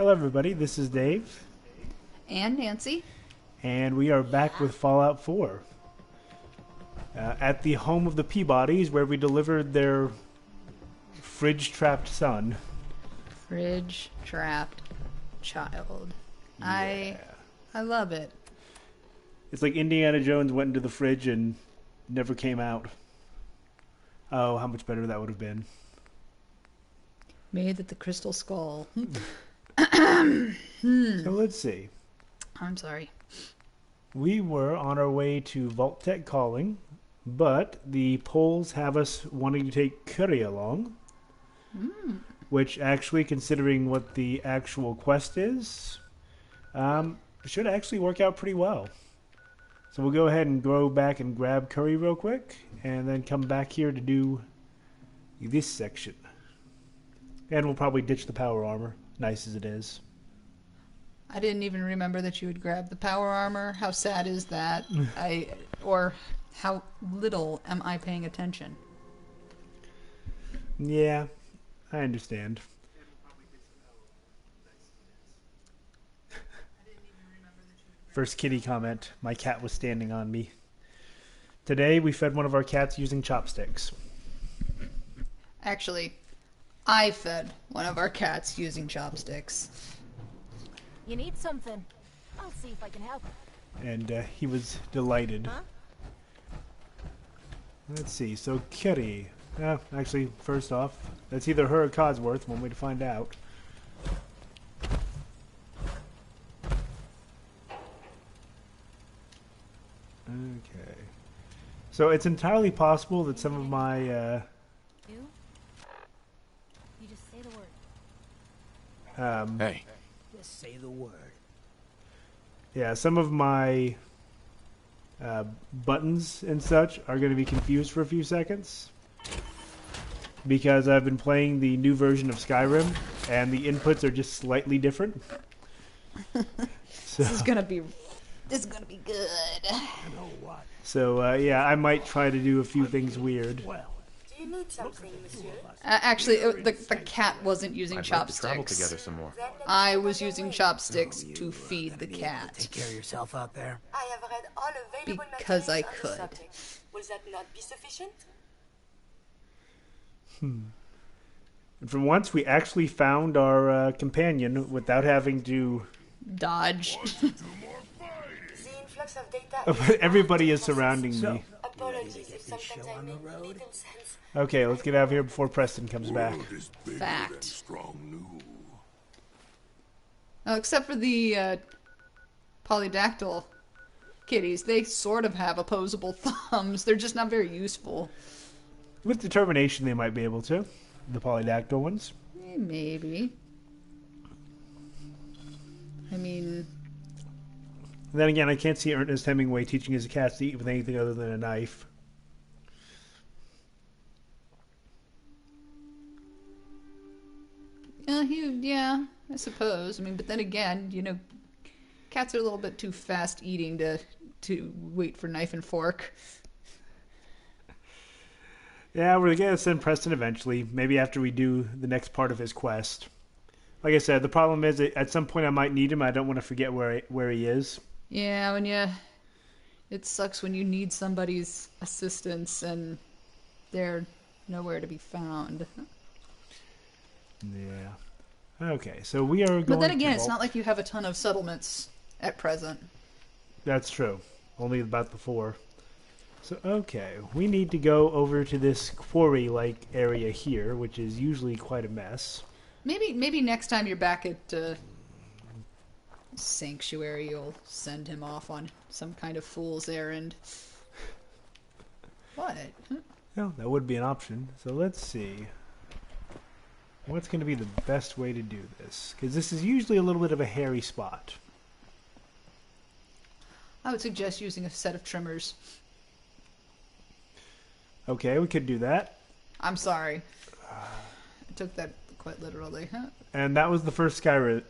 Hello, everybody. This is Dave, And Nancy. and we are back with Fallout 4 at the home of the Peabodys, where we delivered their fridge-trapped son. Fridge-trapped child. Yeah. I love it. It's like Indiana Jones went into the fridge and never came out. Oh, how much better that would have been. Made at the Crystal Skull. So let's see. I'm sorry. We were on our way to Vault Tech Calling, but the polls have us wanting to take Curry along. Which actually, considering what the actual quest is, should actually work out pretty well. So we'll go ahead and go back and grab Curry real quick, and then come back here to do this section. And we'll probably ditch the power armor, nice as it is. I didn't even remember that you had grabbed the power armor. How sad is that? Or how little am I paying attention? Yeah, I understand. First kitty comment, my cat was standing on me. Today we fed one of our cats using chopsticks. Actually, I fed one of our cats using chopsticks. You need something? I'll see if I can help. And he was delighted. Huh? Let's see, so Kitty. Actually, first off, that's either her or Codsworth, one way to find out. Okay. So it's entirely possible that some of my... You? You just say the word. Hey. Just say the word. Yeah, some of my buttons and such are going to be confused for a few seconds. Because I've been playing the new version of Skyrim, and the inputs are just slightly different. So, This is gonna be good. You know what? so yeah, I might try to do a few things weird. Well, Do you need something, monsieur? Actually, the cat wasn't using I'd like to travel chopsticks. together some more. I was using chopsticks to feed the cat. take care of yourself out there. I have read all available Because I materials on the could. subject. Will that not be sufficient? And for once, we actually found our companion without having to... Dodge. The influx of data Everybody is surrounding me. Apologies if Show sometimes I on the make road. little sense. Okay, let's get out of here before Preston comes back. Fact. Oh, except for the polydactyl kitties, they sort of have opposable thumbs. They're just not very useful. With determination, they might be able to. The polydactyl ones. Maybe. I mean, Then again, I can't see Ernest Hemingway teaching his cats to eat with anything other than a knife. yeah, I suppose. I mean, but then again, cats are a little bit too fast eating to wait for knife and fork. Yeah, we're going to send Preston eventually. Maybe after we do the next part of his quest. Like I said, the problem is that at some point I might need him. I don't want to forget where he is. Yeah, it sucks when you need somebody's assistance and they're nowhere to be found. Yeah. Okay, so we are going But then to again, it's Vault- not like you have a ton of settlements at present. That's true. Only about the 4. So, okay, we need to go over to this quarry-like area here, which is usually quite a mess. Maybe next time you're back at Sanctuary, you'll send him off on some kind of fool's errand. What? Well, that would be an option. So let's see. What's going to be the best way to do this? Because this is usually a little bit of a hairy spot. I would suggest using a set of trimmers. Okay, we could do that. I'm sorry. I took that quite literally. And that was the first Skyrim.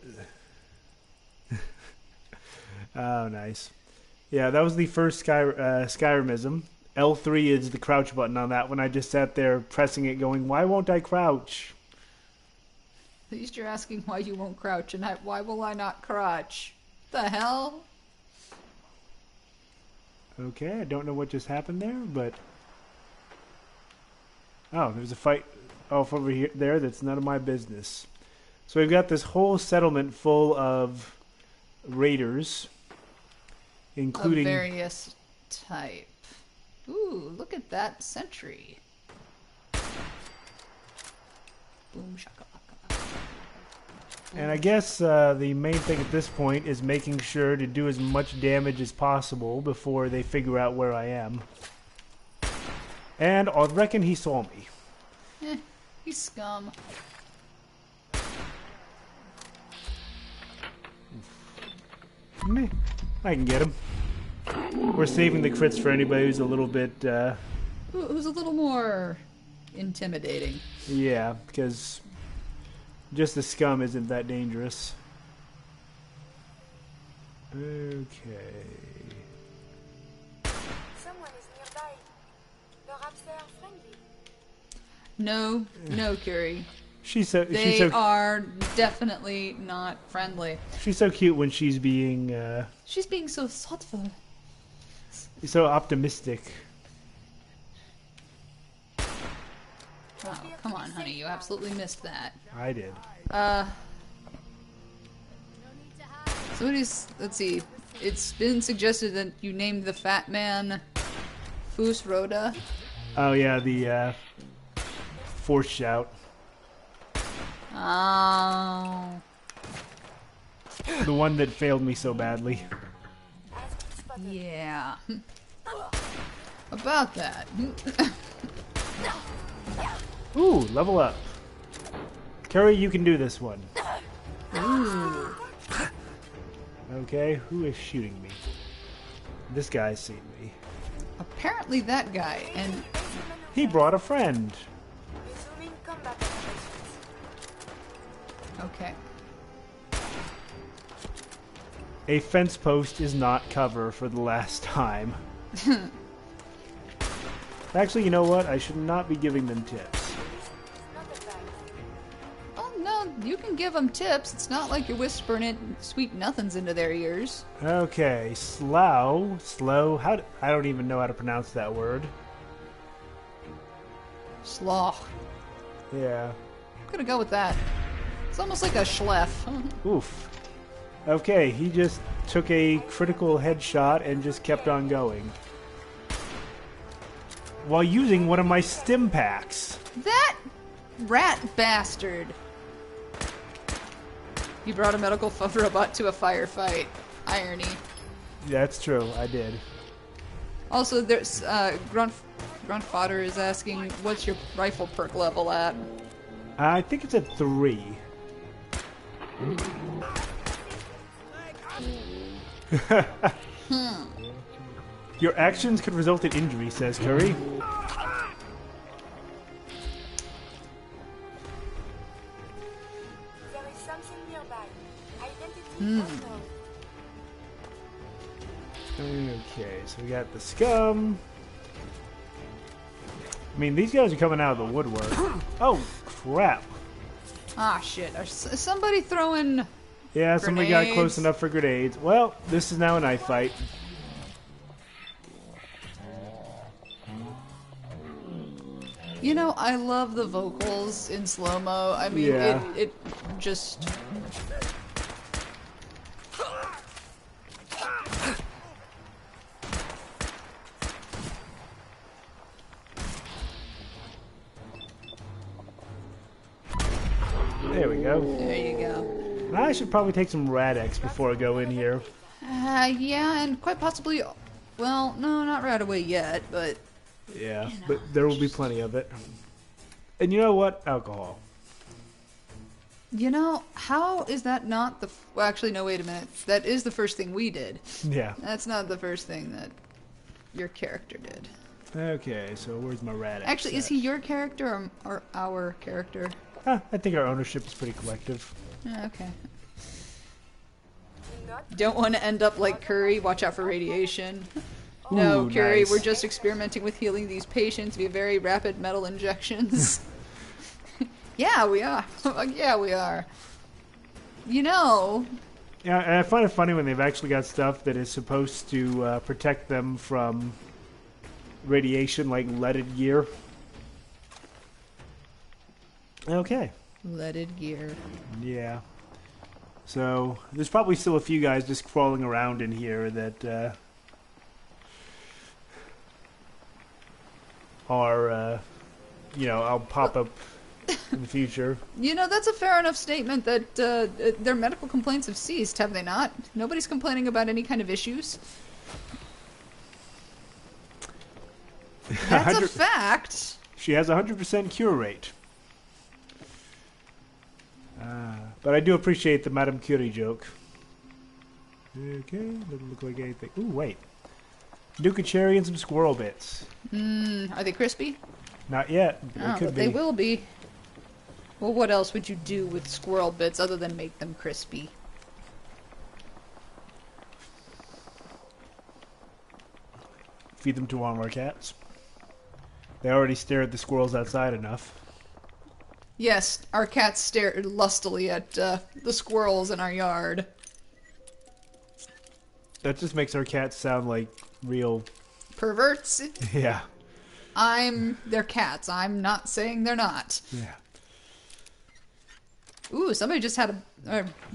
Oh, nice. Yeah, that was the first Skyrimism. L3 is the crouch button on that one. I just sat there pressing it going, why won't I crouch? At least you're asking why you won't crouch, and why will I not crouch? The hell? Okay, I don't know what just happened there, but... Oh, there's a fight off over here there that's none of my business. So we've got this whole settlement full of raiders, including... Of various type. Ooh, look at that sentry. Boom shakalaka. And I guess the main thing at this point is making sure to do as much damage as possible before they figure out where I am. And I reckon he saw me. He's scum. Meh, I can get him. We're saving the crits for anybody who's a little bit, Who's a little more intimidating. yeah, because just the scum isn't that dangerous. Okay. Someone is nearby. Perhaps they are friendly. No, Curie. She's They so are definitely not friendly. she's so cute when she's being She's being so thoughtful. so optimistic. Oh, come on, honey. You absolutely missed that. I did. Somebody's... Let's see. It's been suggested that you named the fat man Fus Rhoda. Oh yeah, the force shout. Oh. The one that failed me so badly. Yeah. About that. Ooh, level up. Curry, you can do this one. Ooh. Okay, who is shooting me? This guy's seen me. Apparently that guy, and He brought a friend. Resuming combat operations. okay. A fence post is not cover for the last time. Actually, you know what? I should not be giving them tips. Not a bad. Oh no, you can give them tips. It's not like you're whispering it sweet nothings into their ears. Okay, slow. I don't even know how to pronounce that word. Sloth. Yeah. I'm gonna go with that. It's almost like a schleff. Oof. Okay, he just took a critical headshot and just kept on going. While using one of my stim packs. That rat bastard. You brought a medical robot to a firefight. Irony. That's true, I did. Also, there's Grunt Fodder is asking, what's your rifle perk level at? I think it's at 3. Your actions could result in injury, says Curry. There is something nearby. Identity unknown. Okay, so we got the scum. I mean, these guys are coming out of the woodwork. Oh, crap. Ah, shit. Is somebody throwing... Yeah, somebody got Grenades. close enough for grenades. Well, this is now a knife fight. You know, I love the vocals in slow-mo. I mean, Yeah. it just... There we go. There you go. I should probably take some Rad-X before I go in here. Yeah, and quite possibly... Well, no, not right away yet, but... Yeah, but there will be plenty of it. And you know what? Alcohol. You know, how is that not the... Well, actually, no, wait a minute. That is the first thing we did. Yeah. That's not the first thing that your character did. Okay, so where's my Rad-X? Actually, is at? he your character or our character? I think our ownership is pretty collective. Okay. Not Don't want to end up like Curry. Watch out for radiation. No, Ooh, Curry, nice. we're just experimenting with healing these patients via very rapid metal injections. Yeah, we are. Yeah, we are. You know, Yeah, and I find it funny when they've actually got stuff that is supposed to protect them from radiation, like leaded gear. Okay. leaded gear. Yeah. So there's probably still a few guys just crawling around in here that are, I'll pop up in the future. You know, that's a fair enough statement that their medical complaints have ceased, have they not? Nobody's complaining about any kind of issues. That's a 100 fact. She has a 100% cure rate. But I do appreciate the Madame Curie joke. Okay, doesn't look like anything. Ooh, wait. Duke cherry and some squirrel bits. Are they crispy? Not yet. But Oh, they could but be. they will be. Well, what else would you do with squirrel bits other than make them crispy? Feed them to one of our cats. They already stare at the squirrels outside enough. Yes, our cats stare lustily at the squirrels in our yard. That just makes our cats sound like real. Perverts? Yeah. They're cats. I'm not saying they're not. Yeah. Ooh, somebody just had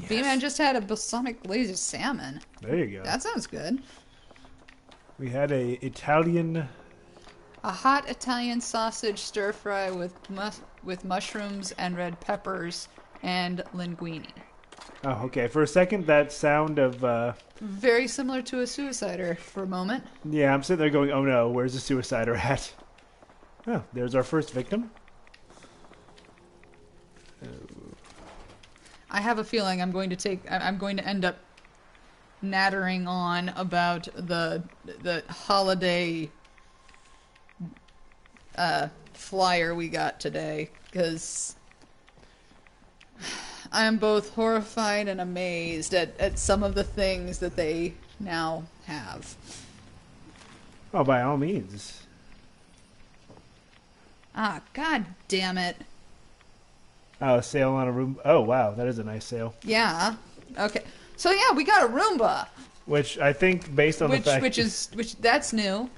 B-Man just had a balsamic glazed salmon. There you go. That sounds good. We had a hot Italian sausage stir fry with mushrooms and red peppers and linguine. Oh, okay. For a second, that sound of Very similar to a suicider for a moment. yeah, I'm sitting there going, "Oh no, where's the suicider at?" Oh, there's our first victim. I have a feeling I'm going to end up nattering on about the holiday flyer we got today, because I am both horrified and amazed at some of the things that they now have. Oh, by all means. Ah, god damn it. Oh, a sale on a room. Oh, wow, that is a nice sale. Yeah. Okay. So yeah, we got a Roomba. Which I think, based on the fact, which that's new.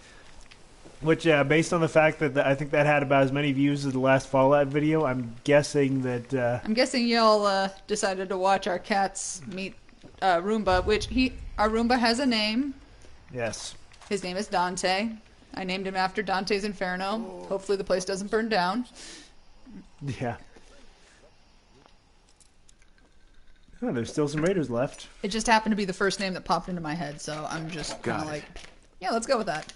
Based on the fact that I think that had about as many views as the last Fallout video, I'm guessing that. I'm guessing y'all decided to watch our cats meet Roomba, our Roomba has a name. Yes. His name is Dante. I named him after Dante's Inferno. Hopefully the place doesn't burn down. Yeah. Oh, there's still some raiders left. It just happened to be the first name that popped into my head, so I'm just kind of like, yeah, let's go with that.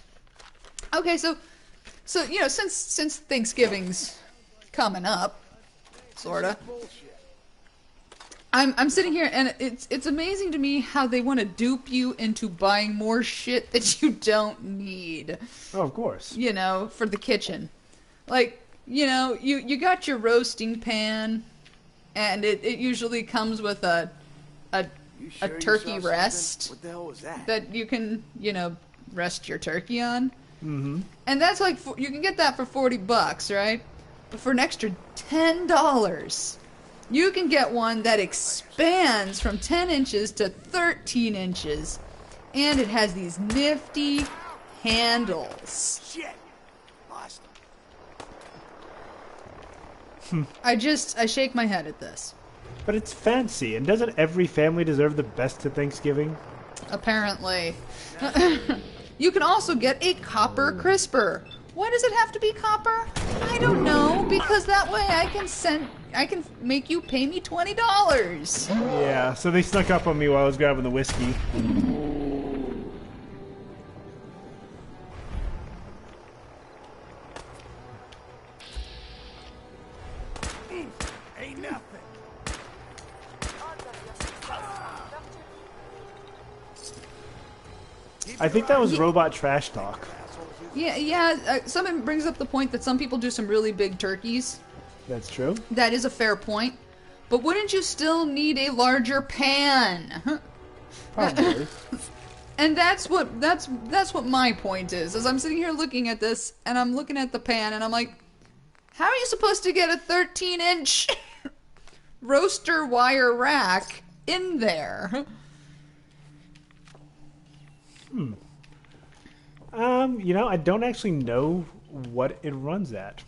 Okay, so since Thanksgiving's coming up, sorta, I'm sitting here and it's amazing to me how they want to dupe you into buying more shit that you don't need. Oh, of course. For the kitchen, like you got your roasting pan, and it usually comes with a turkey rest. What the hell was that? That you can rest your turkey on. Mm-hmm. And that's like, you can get that for $40, right? But for an extra $10, you can get one that expands from 10 inches to 13 inches. And it has these nifty handles. Shit! Lost I shake my head at this. But it's fancy, and doesn't every family deserve the best at Thanksgiving? Apparently. You can also get a copper crisper. Why does it have to be copper? I don't know, because that way I can make you pay me $20. Yeah, so they snuck up on me while I was grabbing the whiskey. Ain't nothing. I think that was robot trash talk. Yeah. Someone brings up the point that some people do some really big turkeys. That's true. That is a fair point. But wouldn't you still need a larger pan? Probably. And that's what my point is. As I'm sitting here looking at this, and I'm looking at the pan, and I'm like, How are you supposed to get a 13-inch roaster wire rack in there? I don't actually know what it runs at.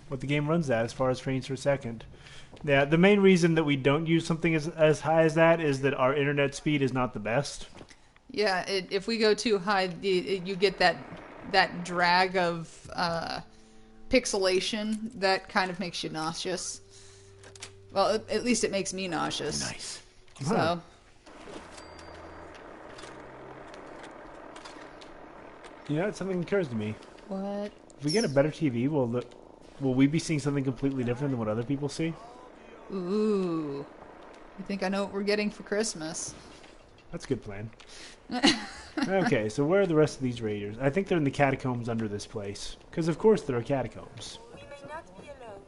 What the game runs at as far as frames per second. Yeah, the main reason that we don't use something as high as that is that our internet speed is not the best. Yeah, if we go too high, you get that drag of pixelation that kind of makes you nauseous. Well, at least it makes me nauseous. Nice. So, Huh. Something occurs to me. what? If we get a better TV, will we be seeing something completely different than what other people see? Ooh. You think I know what we're getting for Christmas? That's a good plan. Okay, so where are the rest of these raiders? I think they're in the catacombs under this place. Because of course there are catacombs. We may not be alone.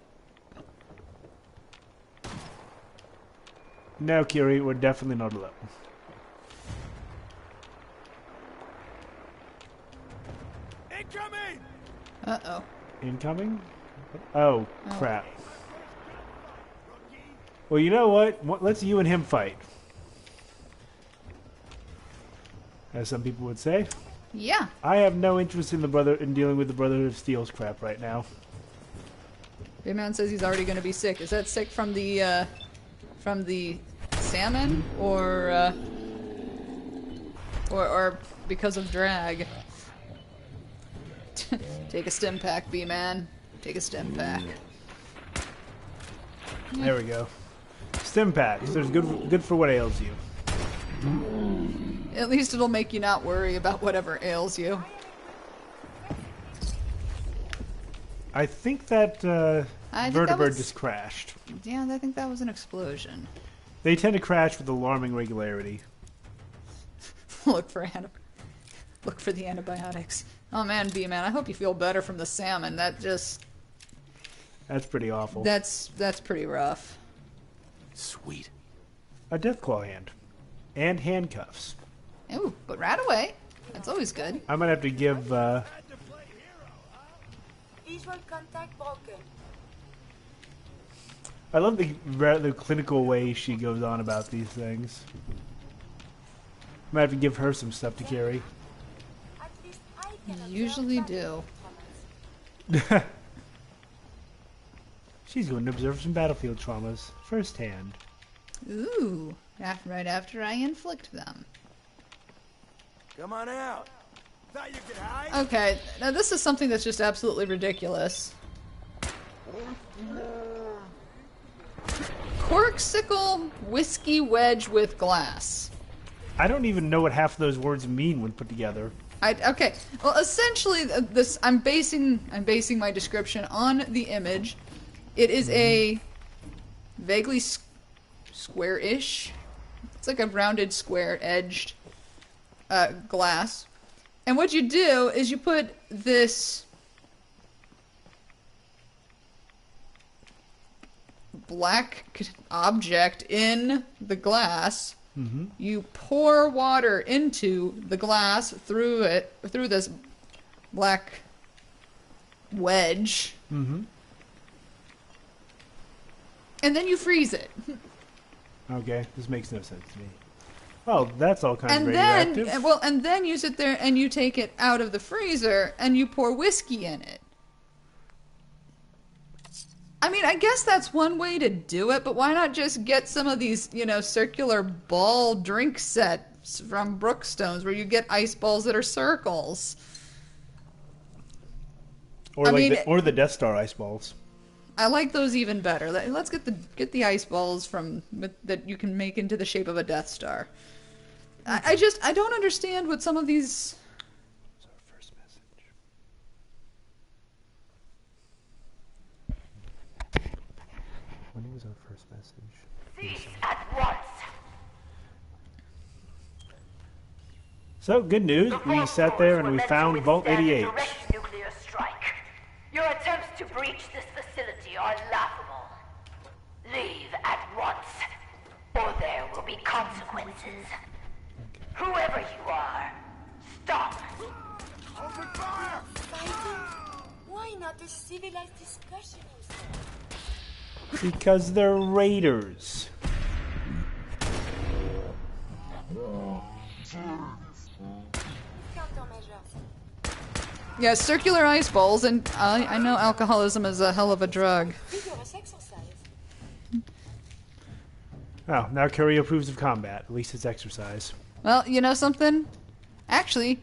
No, Kiri, we're definitely not alone. Incoming! Uh-oh. Incoming? Oh, crap. Well, you know what? Let's you and him fight. As some people would say. Yeah. I have no interest in dealing with the Brotherhood of Steel's crap right now. Big Man says he's already going to be sick. Is that sick from the salmon or because of drag? Take a stim pack, B-Man. Take a stim pack. There we go. Stim packs. There's good for what ails you. At least it'll make you not worry about whatever ails you. I think that I think that vertibird was- just crashed. Yeah, I think that was an explosion. They tend to crash with alarming regularity. Look for the antibiotics. Oh man, B-Man, I hope you feel better from the salmon. That's pretty awful. That's pretty rough. Sweet. A Deathclaw hand. And handcuffs. Ooh, but right away. That's always good. I might have to give... Visual contact broken. I love the rather clinical way she goes on about these things. I might have to give her some stuff to carry. At least I can You observe usually battlefield do. traumas. She's going to observe some battlefield traumas firsthand. Ooh, right after I inflict them. Come on out. Thought you could hide? Okay, now this is something that's just absolutely ridiculous. Corksicle whiskey wedge with glass. I don't even know what half of those words mean when put together. Okay, well, essentially, I'm basing my description on the image. It is a vaguely square-ish. It's like a rounded, square-edged glass. And what you do is you put this black object in the glass. Mm-hmm. You pour water into the glass through this black wedge. Mm-hmm. And then you freeze it. Okay, this makes no sense to me. Well, that's all kind of And radioactive. then you sit there and you take it out of the freezer and you pour whiskey in it. I mean, I guess that's one way to do it, but why not just get some of these, circular ball drink sets from Brookstones where you get ice balls that are circles? or the Death Star ice balls. I like those even better. Let's get the ice balls that you can make into the shape of a Death Star. I don't understand what some of these. It's our first message. When was our first message? Cease at once. So, good news. We sat there and we found Vault 88. Direct nuclear strike. Your attempts to breach this facility are laughable. Leave at once, or there will be consequences. Whoever you are, stop. Open fire! Fighting? Why Why not a civilized discussion instead? Because they're raiders. Countermeasures. Yeah, circular ice balls, and I know alcoholism is a hell of a drug. Vigorous exercise. Oh, now Curry approves of combat. At least it's exercise. Well, you know something? Actually,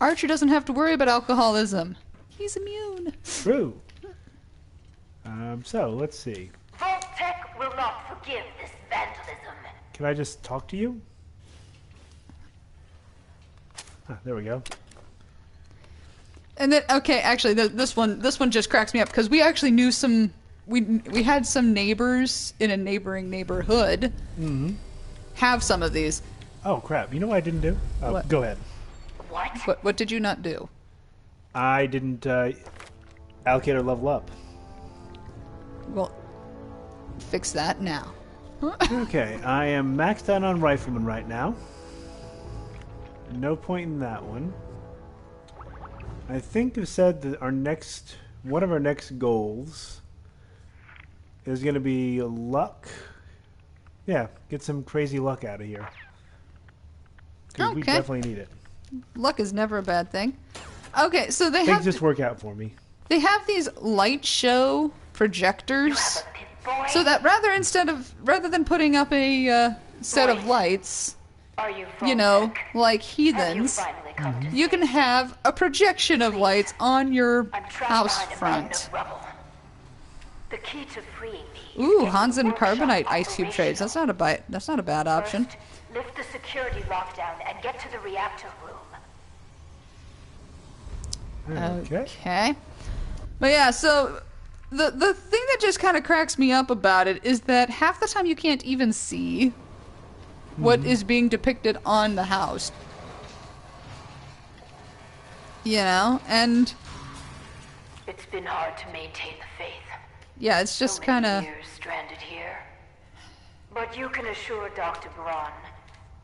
Archer doesn't have to worry about alcoholism. He's immune. True. So, let's see. Vault Tech will not forgive this vandalism. Can I just talk to you? There we go. And then, okay, actually, this one just cracks me up because we actually knew some. We had some neighbors in a neighboring neighborhood have some of these. Oh, crap. You know what I didn't do? What? Go ahead. What did you not do? I didn't allocate or level up. Well, fix that now. Okay, I am maxed out on Rifleman right now. No point in that one. I think it said that one of our next goals is going to be luck. Yeah, get some crazy luck out of here. Because we Okay. definitely need it. Luck is never a bad thing. Okay, so they Things have just work out for me. they have these light show projectors, Boy, so that rather than putting up a set of lights, are you you know, Vault-Tec? like Have you heathens, finally come to you can have a projection of lights on your I'm trapped house behind a mountain front. of rubble. The key to freeing me is Ooh, getting Hans and workshop carbonite ice cube trades. That's not a bad option. First, lift the security lockdown and get to the reactor room. Okay. But yeah, so the thing that just kind of cracks me up about it is that half the time you can't even see what is being depicted on the house. You know, and It's been hard to maintain the faith. yeah, it's just So kind many of years stranded here. But you can assure Dr. Braun,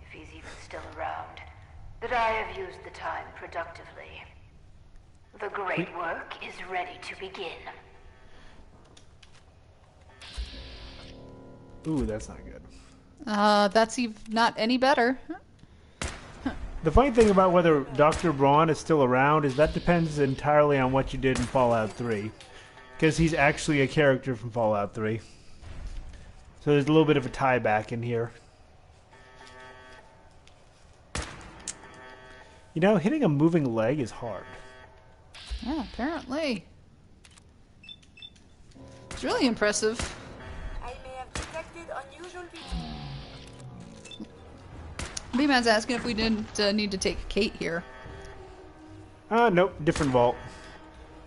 if he's even still around, that I have used the time productively. The great work is ready to begin. Ooh, that's not good. that's not any better. The funny thing about whether Dr. Braun is still around is that depends entirely on what you did in Fallout 3. Because he's actually a character from Fallout 3. So there's a little bit of a tie back in here. You know, hitting a moving leg is hard. Yeah, apparently. It's really impressive. I may have detected unusual beating. B-Man's asking if we didn't need to take Kate here. Nope, different vault.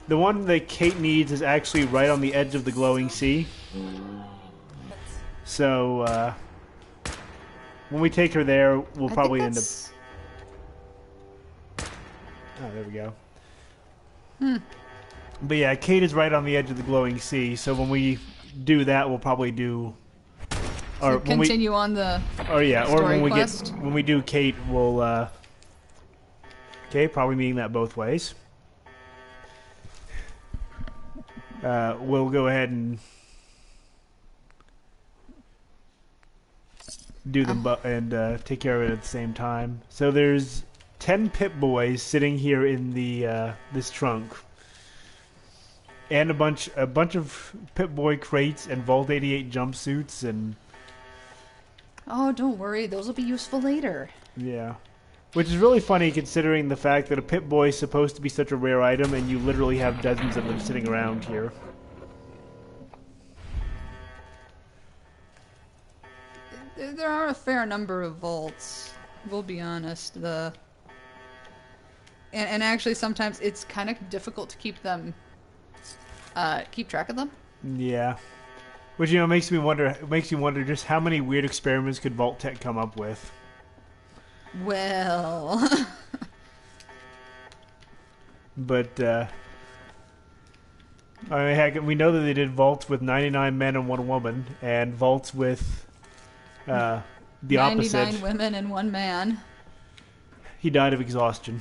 The one that Kate needs is actually right on the edge of the glowing sea. So, when we take her there, we'll probably end up... Oh, there we go. But yeah, Kate is right on the edge of the glowing sea, so when we do that, we'll probably do... So continue on the Or yeah, or story when quest. when we do Kate, we'll okay, probably meaning that both ways. We'll go ahead and do them and take care of it at the same time. So there's 10 Pip Boys sitting here in the this trunk, and a bunch of Pip Boy crates and Vault 88 jumpsuits and. Oh, don't worry. Those will be useful later. Yeah. Which is really funny considering the fact that a Pip Boy is supposed to be such a rare item and you literally have dozens of them sitting around here. There are a fair number of vaults. We'll be honest. And actually sometimes it's kind of difficult to keep track of them. Yeah. Which, you know, makes me wonder just how many weird experiments could Vault Tech come up with. Well... But, I mean, heck, we know that they did vaults with 99 men and 1 woman, and vaults with, the 99 opposite. women and 1 man. He died of exhaustion.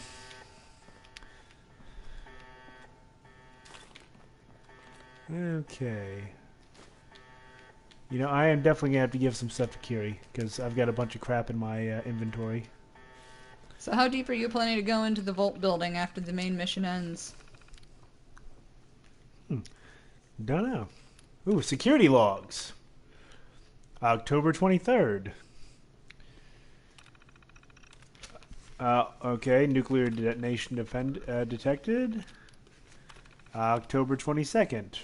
Okay. You know, I am definitely going to have to give some stuff to Kiri, because I've got a bunch of crap in my inventory. So how deep are you planning to go into the vault building after the main mission ends? Don't know. Ooh, security logs. October 23rd. Okay, nuclear detonation detected. October 22nd.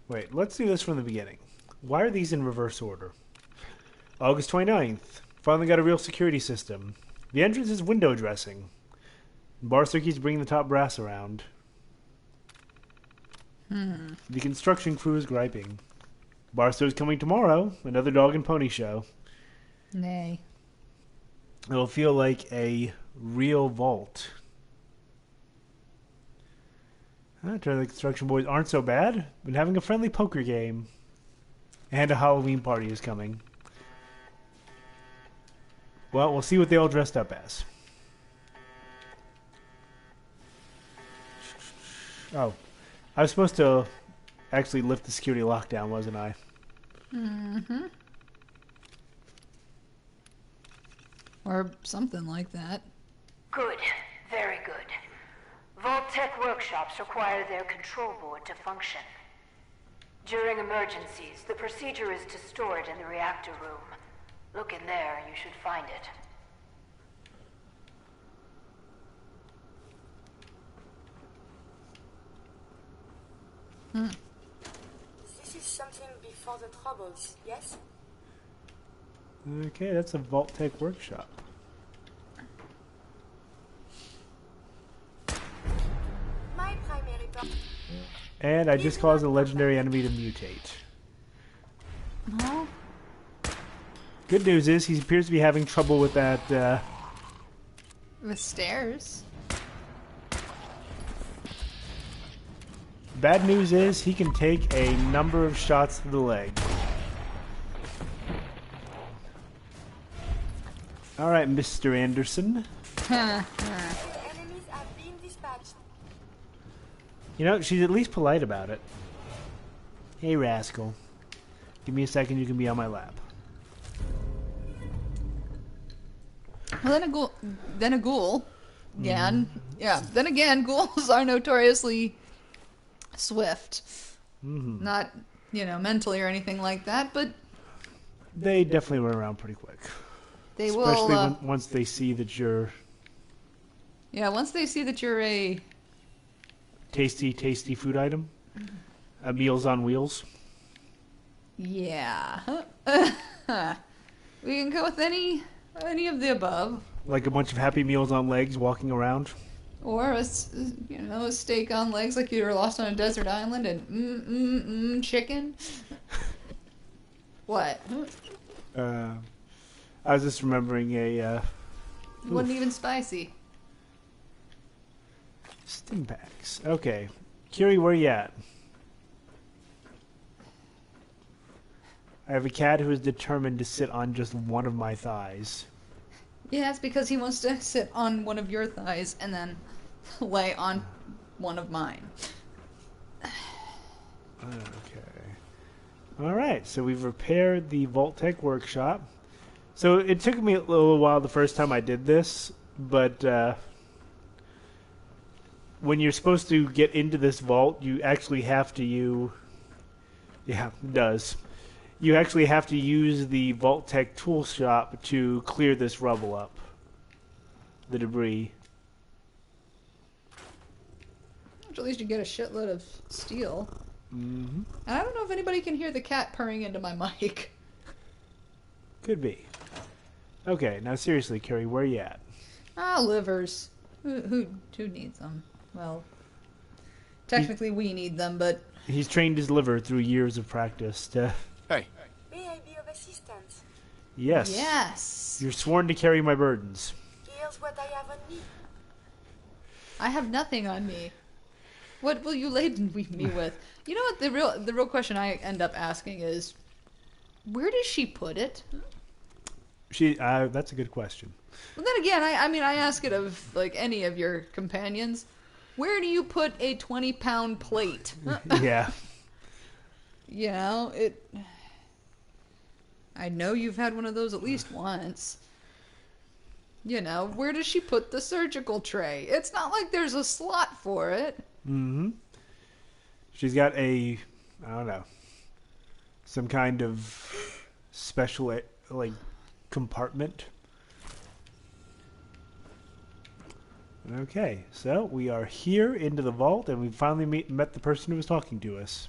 Wait, let's do this from the beginning. Why are these in reverse order? August 29th. Finally got a real security system. The entrance is window dressing. Barstow keeps bringing the top brass around. The construction crew is griping. Barstow's coming tomorrow. Another dog and pony show. Nay. It'll feel like a real vault. Turn the construction boys aren't so bad. Been having a friendly poker game. And a Halloween party is coming. Well, we'll see what they all dressed up as. Oh. I was supposed to actually lift the security lockdown, wasn't I? Mm-hmm. Or something like that. Good. Very good. Vault-Tec workshops require their control board to function. During emergencies, the procedure is to store it in the reactor room. Look in there, you should find it. This is something before the troubles, yes? Okay, that's a Vault-Tec workshop. My primary purpose. And I just caused a legendary enemy to mutate. Oh. Good news is he appears to be having trouble with that, With stairs. Bad news is he can take a number of shots to the leg. Alright, Mr. Anderson. Enemies have been dispatched. You know, she's at least polite about it. Hey, rascal. Give me a second, you can be on my lap. Well, then a ghoul. Again. Yeah. Then again, ghouls are notoriously swift. Not, mentally or anything like that, but They definitely run around pretty quick. they Especially will. once they see that you're Once they see that you're a. tasty, tasty food item. Meals on wheels. Yeah. We can go with any of the above. Like a bunch of Happy Meals on legs walking around. Or a steak on legs like you were lost on a desert island and chicken. What? I was just remembering a Wasn't even spicy. stim packs. Okay. Kiri, where you at? I have a cat who is determined to sit on just one of my thighs. Yeah, it's because he wants to sit on one of your thighs and then lay on one of mine. Okay. Alright, so we've repaired the Vault-Tec workshop. So it took me a little while the first time I did this, but when you're supposed to get into this vault, you actually have to Yeah, it does. You actually have to use the Vault-Tec tool shop to clear this rubble up. The debris. At least you get a shitload of steel. Mm-hmm. And I don't know if anybody can hear the cat purring into my mic. Could be. Okay, now seriously, Carrie, where you at? Livers. Who needs them? Well, technically we need them, but He's trained his liver through years of practice to... Hey. May I be of assistance? Yes. yes. You're sworn to carry my burdens. Here's what I have on me. I have nothing on me. What will you laden me with? You know what the real question I end up asking is, where does she put it? That's a good question. Well, then again, I mean, I ask it of like any of your companions. Where do you put a 20-pound plate? Yeah. You know, I know you've had one of those at least once. You know, where does she put the surgical tray? It's not like there's a slot for it. Mm-hmm. She's got I don't know, some kind of special, like, compartment. Okay, so we are here into the vault, and we finally met the person who was talking to us.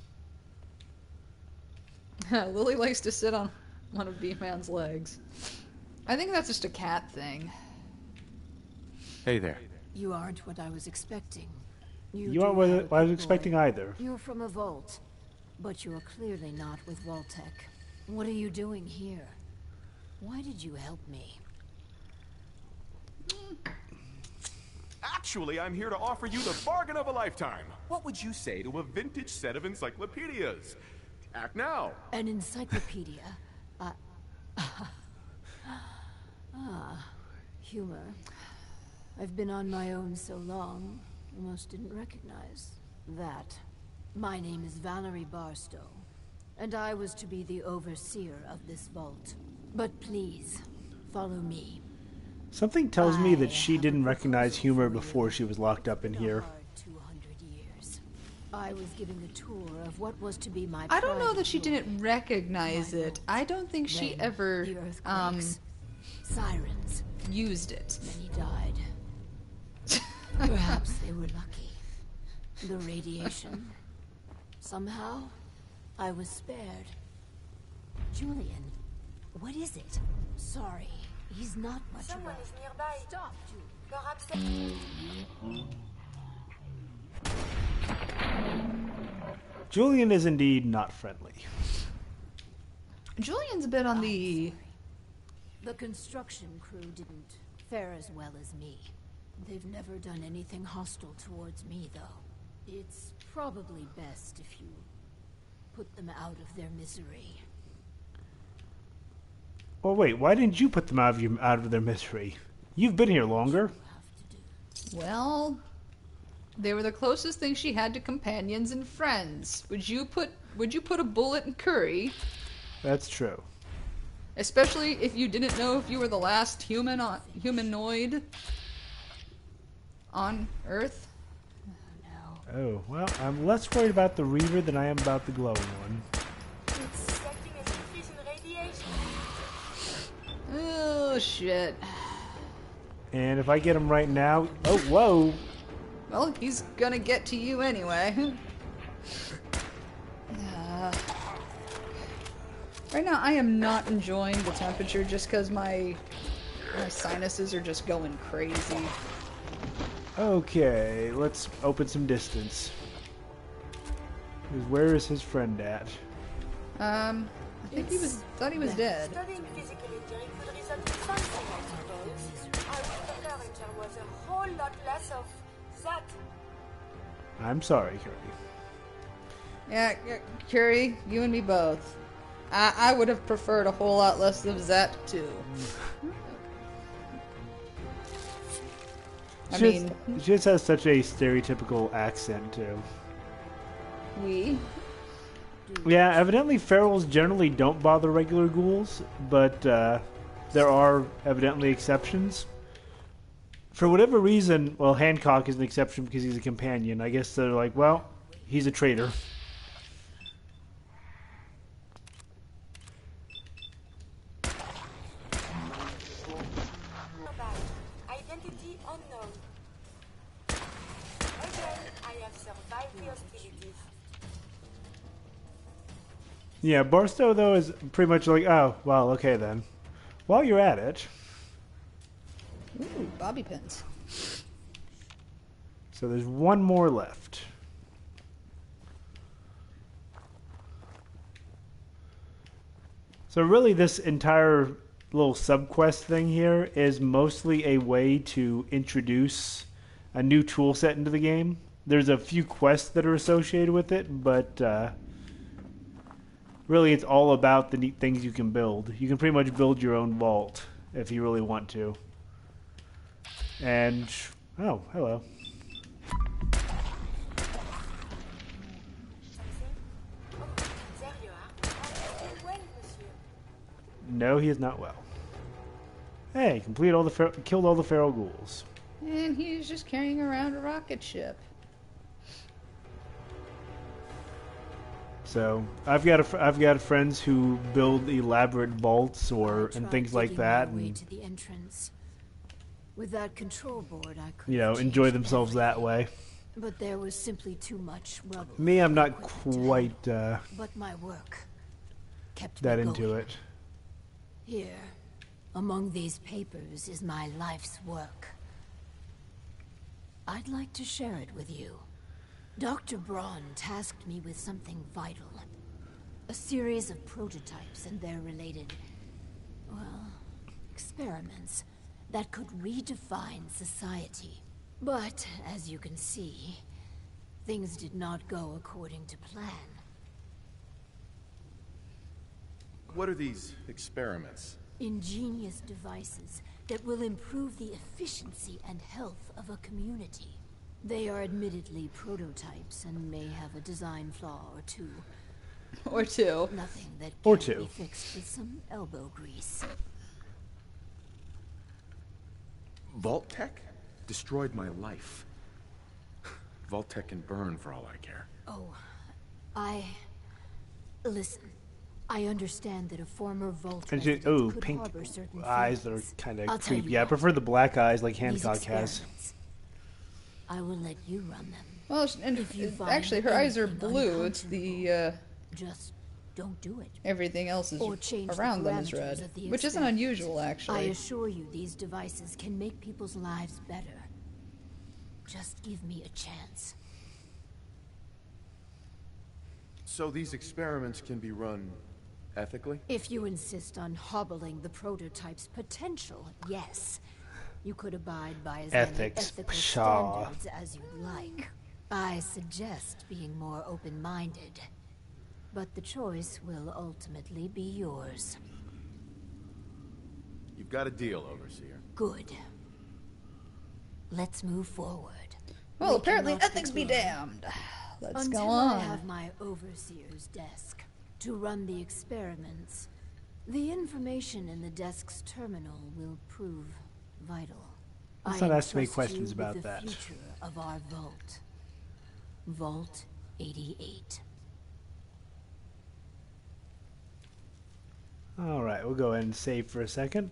Lily likes to sit on one of B-Man's legs. I think that's just a cat thing. Hey there. You aren't what I was expecting. You aren't what I was expecting either. You're from a vault, but you're clearly not with Vault-Tec. What are you doing here? Why did you help me? Actually, I'm here to offer you the bargain of a lifetime. What would you say to a vintage set of encyclopedias? Act now. An encyclopedia? Humor. I've been on my own so long, almost didn't recognize that. My name is Valerie Barstow, and I was to be the overseer of this vault. But please, follow me. Something tells me that she didn't recognize humor before she was locked up in here. 200 years. I was giving a tour of what was to be my I don't know that she private didn't recognize it. I don't think she Then ever the earthquakes, sirens. used it. Many died. Perhaps they were lucky. The radiation. Somehow, I was spared. Julian, what is it? Sorry, he's not much of Someone a... is nearby. Stop, Julian. Leur Julian is indeed not friendly. Julian's a bit on the... The construction crew didn't fare as well as me. They've never done anything hostile towards me, though. It's probably best if you put them out of their misery. Well, wait, why didn't you put them out of their misery? You've been here longer. Well, they were the closest thing she had to companions and friends. Would you put a bullet in Curry? That's true. Especially if you didn't know if you were the last humanoid on Earth? Oh, well, I'm less worried about the Reaver than I am about the glowing one. detecting an increase in radiation. Oh, shit. And if I get him right now... Oh, whoa! Well, he's gonna get to you anyway. Right now, I am not enjoying the temperature just because my sinuses are just going crazy. Okay, let's open some distance. Where is his friend at? I think thought he was dead. Studying physical injury could result in something, I suppose. I wish the furniture was a whole lot less of that. I'm sorry, Curry. Yeah, Curie, you and me both. I would have preferred a whole lot less of that too. She just has such a stereotypical accent too. Yeah, evidently ferals generally don't bother regular ghouls, but there are evidently exceptions. For whatever reason, well, Hancock is an exception because he's a companion. I guess they're like, well, he's a traitor. Identity unknown. Again, I have survived the hostilities. Yeah, Barstow, though, is pretty much like, oh, well, okay then. While you're at it... Ooh, bobby pins. So there's one more left. So really this entire little subquest thing here is mostly a way to introduce a new tool set into the game. There's a few quests that are associated with it, but really it's all about the neat things you can build. You can pretty much build your own vault if you really want to. And, oh, hello. No, he is not well. Hey, killed all the feral ghouls. And he's just carrying around a rocket ship. So I've got friends who build elaborate vaults and things like that, and to the entrance. With that control board, I could enjoy themselves that way. But there was simply too much rubble. Me, I'm not quite but my work kept that me into going. it. Here, among these papers, is my life's work. I'd like to share it with you. Dr. Braun tasked me with something vital. A series of prototypes and their related, well, experiments that could redefine society. But, as you can see, things did not go according to plan. What are these experiments? Ingenious devices that will improve the efficiency and health of a community. They are admittedly prototypes and may have a design flaw or two. Or two. Nothing that Or can two. be fixed with some elbow grease. Vault Tech destroyed my life. Vault Tech can burn for all I care. Oh, Listen, I understand that a former Vault And resident could pink harbor certain eyes that are feelings. kind I'll of tell you creepy. I what. prefer the black eyes like These Hancock has. experiments, I will let you run them. Well, and If you find actually, her eyes are anything blue. It's the Just don't do it. everything else is Or change the around them is parameters red, of the which isn't experiment. unusual, I actually. assure you these devices can make people's lives better. Just give me a chance. So these experiments can be run ethically? If you insist on hobbling the prototype's potential, yes. You could abide by as many Ethics, ethical pshaw. standards as you like. I suggest being more open-minded. But the choice will ultimately be yours. You've got a deal, Overseer. Good. Let's move forward. Well, We apparently cannot ethics be begin damned. Let's until go I on. have my overseer's desk to run the experiments. The information in the desk's terminal will prove vital. Let's I not ask me entrust questions you about with the that. future of our vault. Vault 88. All right, we'll go ahead and save for a second.